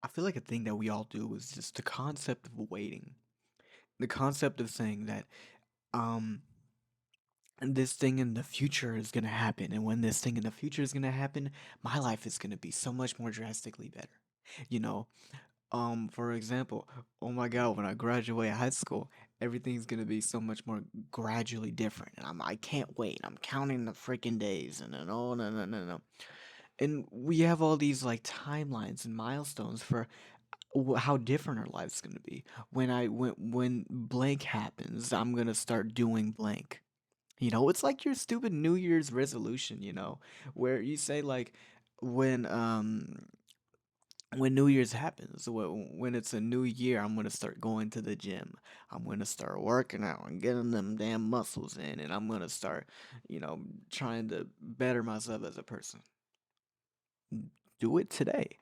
I feel like a thing that we all do is just the concept of waiting. The concept of saying that um this thing in the future is gonna happen, and when this thing in the future is gonna happen, my life is gonna be so much more drastically better. You know, for example, oh my God, when I graduate high school, everything's gonna be so much more gradually different, and I can't wait. I'm counting the freaking days, and then oh no no no no. And we have all these like timelines and milestones for how different our life's gonna be. When blank happens, I'm gonna start doing blank. It's like your stupid New Year's resolution, where you say like when um when New Year's happens, when it's a new year, I'm gonna start going to the gym. I'm gonna start working out and getting them damn muscles in, and I'm gonna start, you know, trying to better myself as a person. Do it today.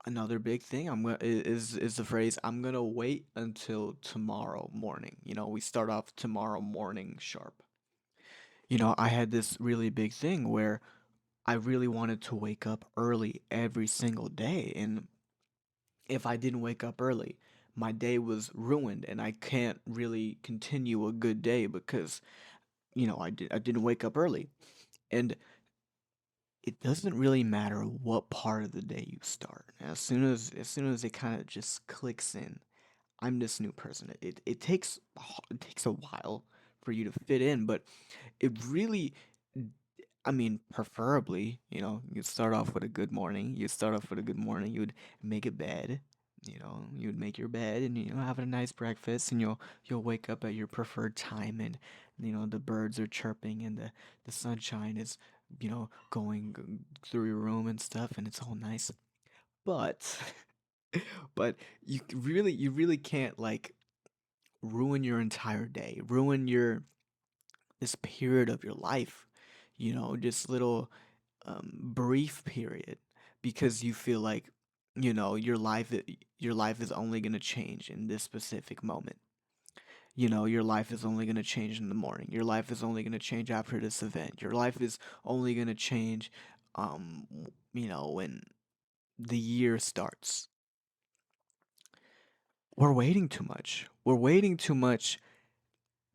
Another big thing is the phrase I'm gonna wait until tomorrow morning. We start off tomorrow morning sharp. I had this really big thing where I really wanted to wake up early every single day, and if I didn't wake up early, my day was ruined, and I can't really continue a good day because I didn't wake up early. And it doesn't really matter what part of the day you start. As soon as it kind of just clicks in, I'm this new person. It takes a while for you to fit in, but it really, I mean, preferably, you start off with a good morning. You start off with a good morning. You'd make a bed. You'd make your bed and have a nice breakfast, and you'll wake up at your preferred time, and the birds are chirping, and the sunshine is going through your room and stuff, and it's all nice. But but you really can't like ruin your entire day, ruin your this period of your life, this little brief period, because you feel like your life is only going to change in this specific moment. Your life is only going to change in the morning. Your life is only going to change after this event. Your life is only going to change when the year starts. We're waiting too much. We're waiting too much,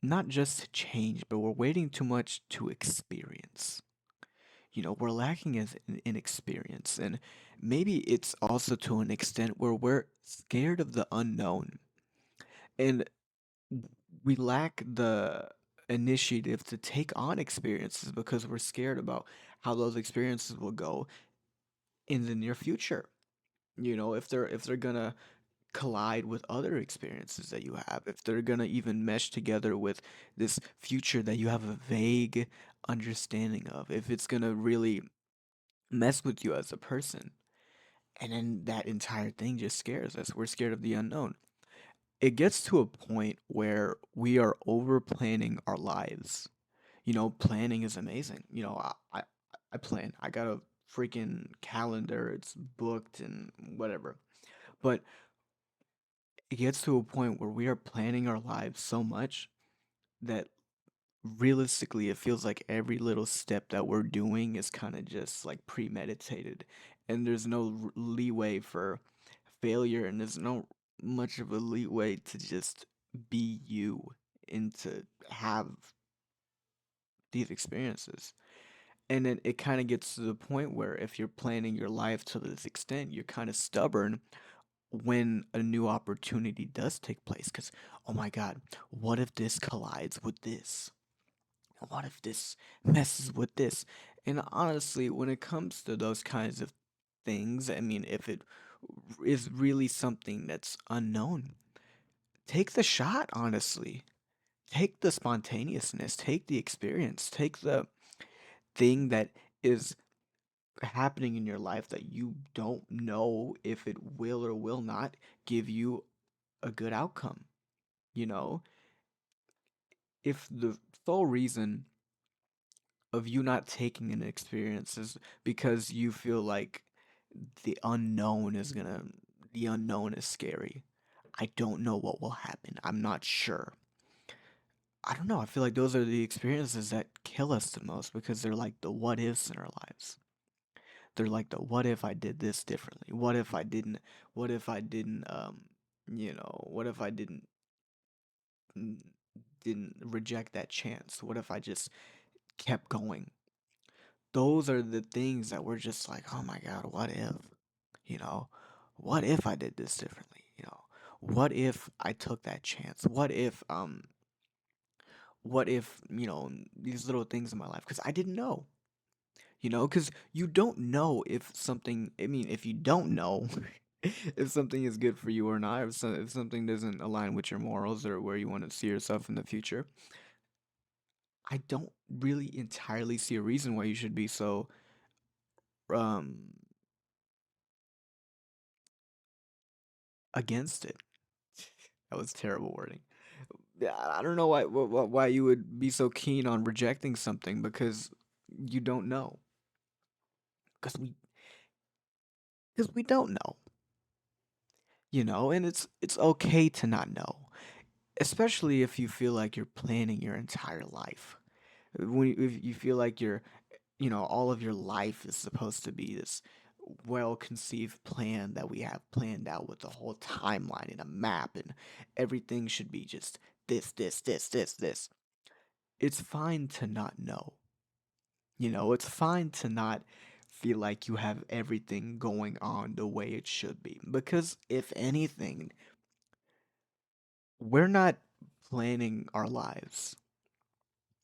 not just to change, but we're waiting too much to experience. We're lacking as in experience, and maybe it's also to an extent where we're scared of the unknown, and we lack the initiative to take on experiences because we're scared about how those experiences will go in the near future. If they're gonna collide with other experiences that you have, if they're gonna even mesh together with this future that you have a vague understanding of, if it's gonna really mess with you as a person. And then that entire thing just scares us. We're scared of the unknown. It gets to a point where we are over planning our lives. Planning is amazing. I plan. I got a freaking calendar. It's booked and whatever. But it gets to a point where we are planning our lives so much that realistically it feels like every little step that we're doing is kind of just like premeditated, and there's no leeway for failure, and there's no much of a leeway to just be you and to have these experiences. And then it kind of gets to the point where if you're planning your life to this extent, you're kind of stubborn when a new opportunity does take place, because oh my God, what if this collides with this? What if this messes with this? And honestly, when it comes to those kinds of things, I mean, if it is really something that's unknown, take the shot, honestly. Take the spontaneousness, take the experience, take the thing that is happening in your life that you don't know if it will or will not give you a good outcome. You know, if the sole reason of you not taking an experience is because you feel like the unknown is gonna the unknown is scary. I don't know what will happen. I'm not sure. I don't know. I feel like those are the experiences that kill us the most because they're like the what ifs in our lives. They're like the what if I did this differently? What if I didn't what if I n- didn't reject that chance? What if I just kept going? Those are the things that we're just like, "Oh my God, what if?" You know, what if I did this differently? What if I took that chance? What if, these little things in my life cuz I didn't know. Cuz you don't know if something, I mean, if you don't know if something is good for you or not, if something doesn't align with your morals or where you want to see yourself in the future, I don't really entirely see a reason why you should be so um against it. That was terrible wording. Yeah, I don't know why you would be so keen on rejecting something because you don't know. Because we don't know, and it's okay to not know, especially if you feel like you're planning your entire life. If you feel like all of your life is supposed to be this well-conceived plan that we have planned out with a whole timeline and a map, and everything should be just this. It's fine to not know. It's fine to not feel like you have everything going on the way it should be. Because if anything, we're not planning our lives.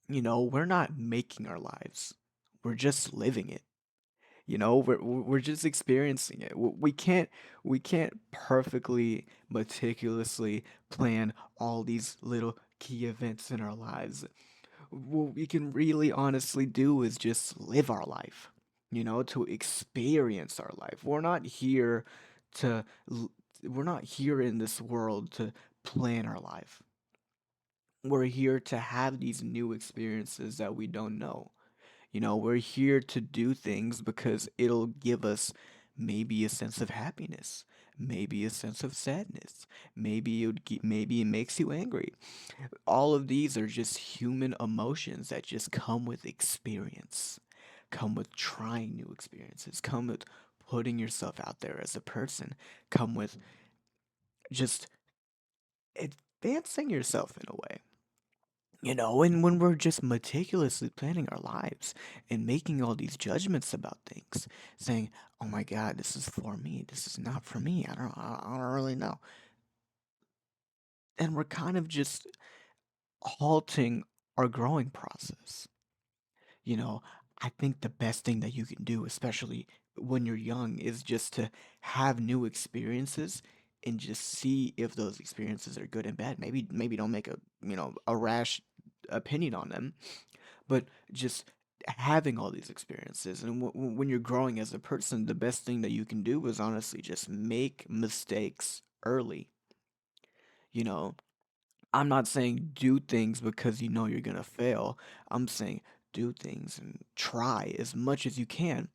We're not making our lives. We're just living it. We're just experiencing it. We can't perfectly meticulously plan all these little key events in our lives. What we can really honestly do is just live our life, to experience our life. To, l- we're not here in this world to plan our life. We're here to have these new experiences that we don't know. We're here to do things because it'll give us maybe a sense of happiness, maybe a sense of sadness, maybe it makes you angry. All of these are just human emotions that just come with experience, come with trying new experiences, come with putting yourself out there as a person, come with just advancing yourself in a way. And when we're just meticulously planning our lives and making all these judgments about things, saying, "Oh my God, this is for me. This is not for me. I don't really know." And we're kind of just halting our growing process. You know, I think the best thing that you can do, especially when you're young, is just to have new experiences and just see if those experiences are good and bad. Maybe don't make a rash opinion on them, but just having all these experiences and when you're growing as a person, the best thing that you can do is honestly just make mistakes early. You know, I'm not saying do things because you know you're going to fail. I'm saying do things and try as much as you can.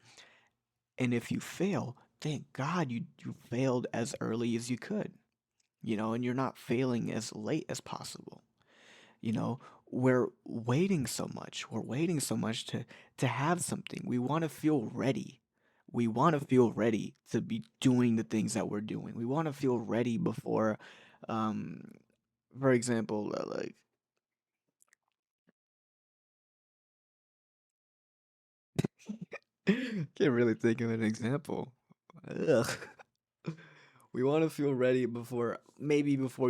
And if you fail, thank God you failed as early as you could, and you're not failing as late as possible. You know, we're waiting so much. We're waiting so much to have something. We want to feel ready. We want to feel ready to be doing the things that we're doing. We want to feel ready before, um, for example, like can't really think of an example. Ugh. We want to feel ready before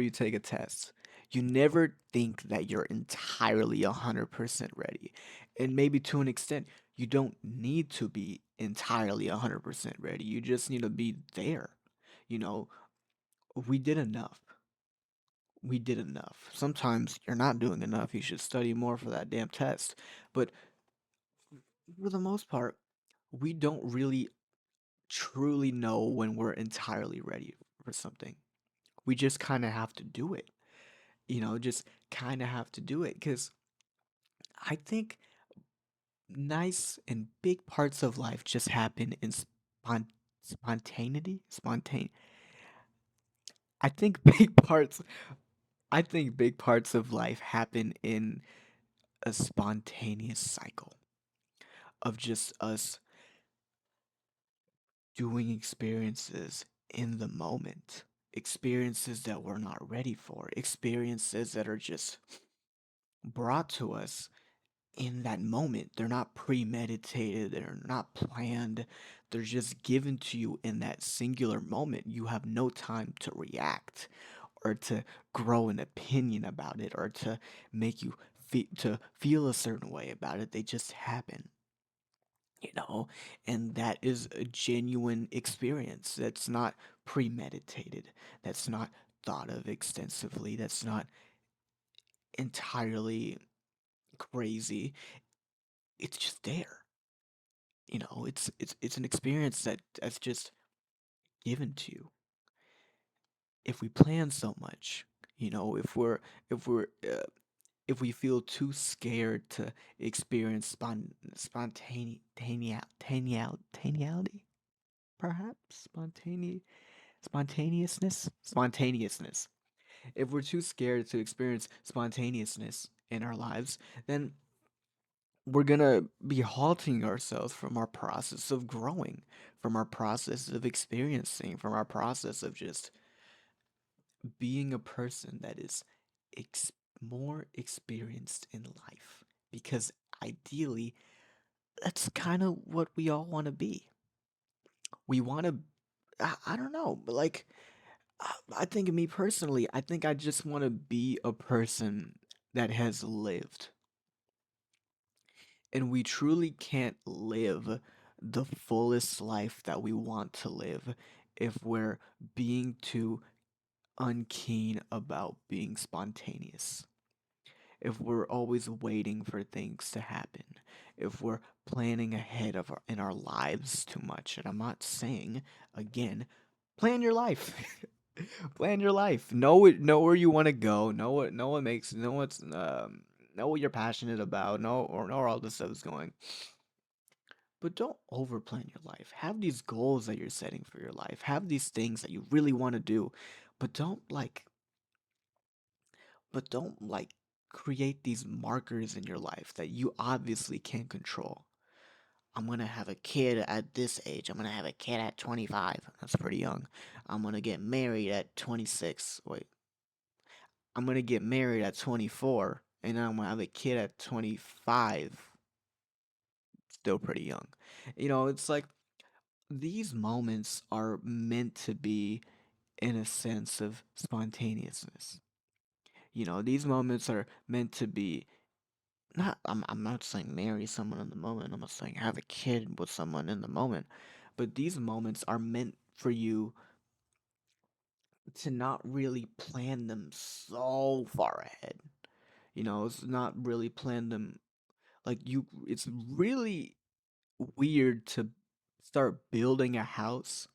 you take a test. You never think that you're entirely 100% ready. And maybe to an extent, you don't need to be entirely 100% ready. You just need to be there. You know, we did enough. We did enough. Sometimes you're not doing enough. You should study more for that damn test. But for the most part, we don't really truly know when we're entirely ready for something. We just kind of have to do it. Just kind of have to do it because I think nice and big parts of life just happen in spontaneity. I think big parts. I think big parts of life happen in a spontaneous cycle of just us doing experiences in the moment, experiences that we're not ready for, experiences that are just brought to us in that moment. They're not premeditated, they're not planned, they're just given to you in that singular moment. You have no time to react or to grow an opinion about it or to make you to feel a certain way about it. They just happen, you know, and that is a genuine experience that's not premeditated, that's not thought of extensively, that's not entirely crazy. It's just there. It's an experience that's just given to you. If we plan so much, if we're if we feel too scared to experience spontaneity, perhaps spontaneousness. If we're too scared to experience spontaneousness in our lives, then we're gonna be halting ourselves from our process of growing, from our process of experiencing, from our process of just being a person that is ex- more experienced in life. Because ideally, that's kind of what we all want to be. We want to, I don't know, but like, I think of me personally, I think I just want to be a person that has lived. And we truly can't live the fullest life that we want to live if we're being too unkeen about being spontaneous. If we're always waiting for things to happen, if we're planning ahead in our lives too much. And I'm not saying, again, plan your life. Plan your life. Know where you want to go. Know what you're passionate about. Know where all this stuff is going. But don't overplan your life. Have these goals that you're setting for your life. Have these things that you really want to do, but don't create these markers in your life that you obviously can't control. I'm going to have a kid at this age. I'm going to have a kid at 25. That's pretty young. I'm going to get married at 26. Wait. I'm going to get married at 24 and then I'm going to have a kid at 25. Still pretty young. It's like these moments are meant to be in a sense of spontaneousness. These moments are meant to be not I'm not saying marry someone in the moment. I'm not saying have a kid with someone in the moment. But these moments are meant for you to not really plan them so far ahead. It's not really plan them like you it's really weird to start building a house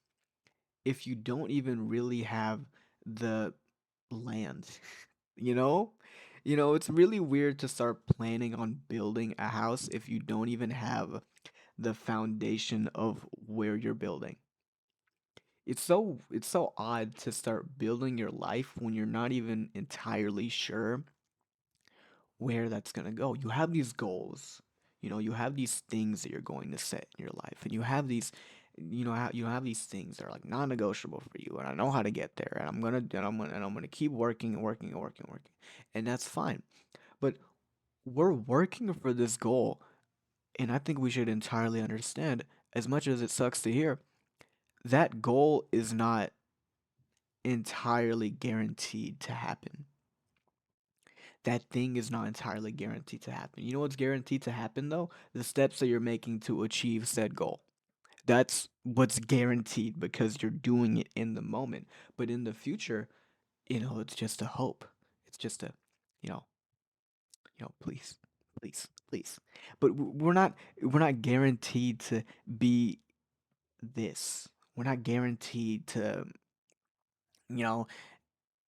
if you don't even really have the land, you know? It's really weird to start planning on building a house if you don't even have the foundation of where you're building. It's so odd to start building your life when you're not even entirely sure where that's going to go. You have these goals. You have these things that you're going to set in your life and you have these you have these things that are like non-negotiable for you and I know how to get there and I'm going to keep working and working and working and working. And that's fine. But we're working for this goal and I think we should entirely understand, as much as it sucks to hear, that goal is not entirely guaranteed to happen. That thing is not entirely guaranteed to happen. You know what's guaranteed to happen though? The steps that you're making to achieve said goal. That's what's guaranteed because you're doing it in the moment. But in the future, it's just a hope. It's just a, you know, please, please, please. But we're not guaranteed to be this. We're not guaranteed to, you know,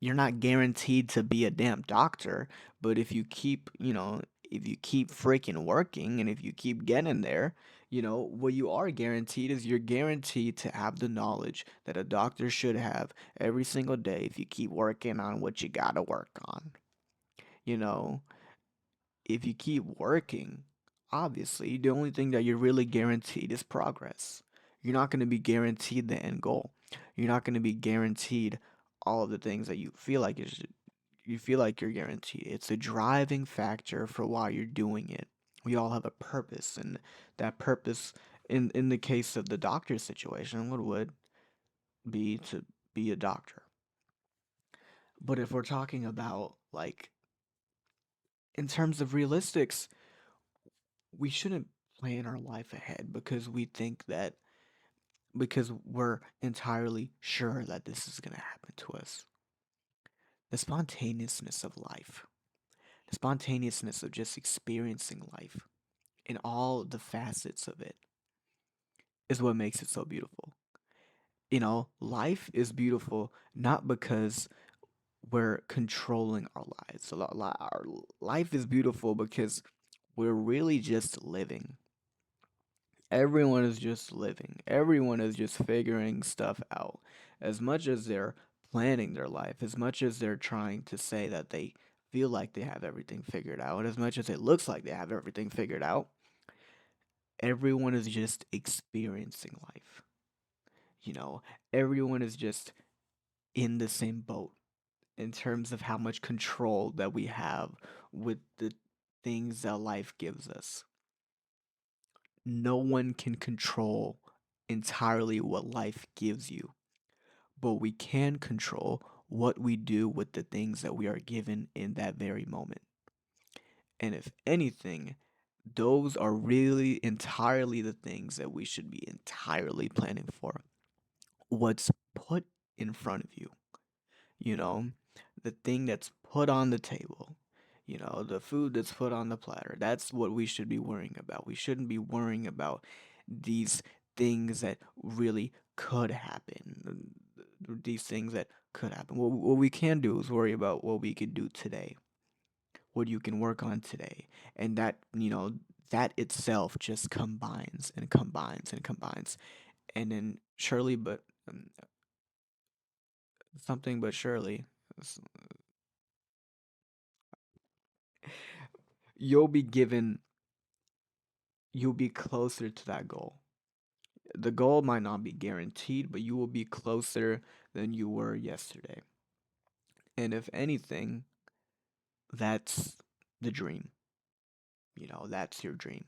you're not guaranteed to be a damn doctor, but if you keep freaking working and if you keep getting there, what you are guaranteed is you're guaranteed to have the knowledge that a doctor should have every single day if you keep working on what you gotta work on. You know, if you keep working, obviously, the only thing that you're really guaranteed is progress. You're not going to be guaranteed the end goal. You're not going to be guaranteed all of the things that you feel like you're guaranteed. It's a driving factor for why you're doing it. We all have a purpose, and that purpose, in the case of the doctor situation, what would be to be a doctor. But if we're talking about like in terms of realistics, we shouldn't plan our life ahead because we think that because we're entirely sure that this is going to happen to us. The spontaneousness of life, the spontaneousness of just experiencing life in all the facets of it is what makes it so beautiful. Life is beautiful not because we're controlling our lives. Our life is beautiful because we're really just living. Everyone is just living. Everyone is just figuring stuff out. As much as they're planning their life, as much as they're trying to say that they feel like they have everything figured out, as much as it looks like they have everything figured out, everyone is just experiencing life. You know, everyone is just in the same boat in terms of how much control that we have with the things that life gives us. No one can control entirely what life gives you, but we can control what we do with the things that we are given in that very moment. And if anything, those are really entirely the things that we should be entirely planning for. What's put in front of you, you know, the thing that's put on the table, the food that's put on the platter. That's what we should be worrying about. We shouldn't be worrying about these things that really could happen, these things that could happen. What we can do is worry about what we could do today, what you can work on today. And that itself just combines and combines and combines. And then surely, but something but surely, s- you'll be given, you'll be closer to that goal. The goal might not be guaranteed, but you will be closer than you were yesterday. And if anything, that's the dream. That's your dream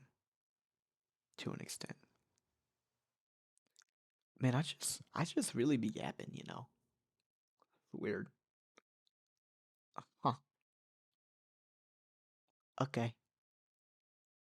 to an extent. Man, I just really be yapping. Weird. Huh. Okay.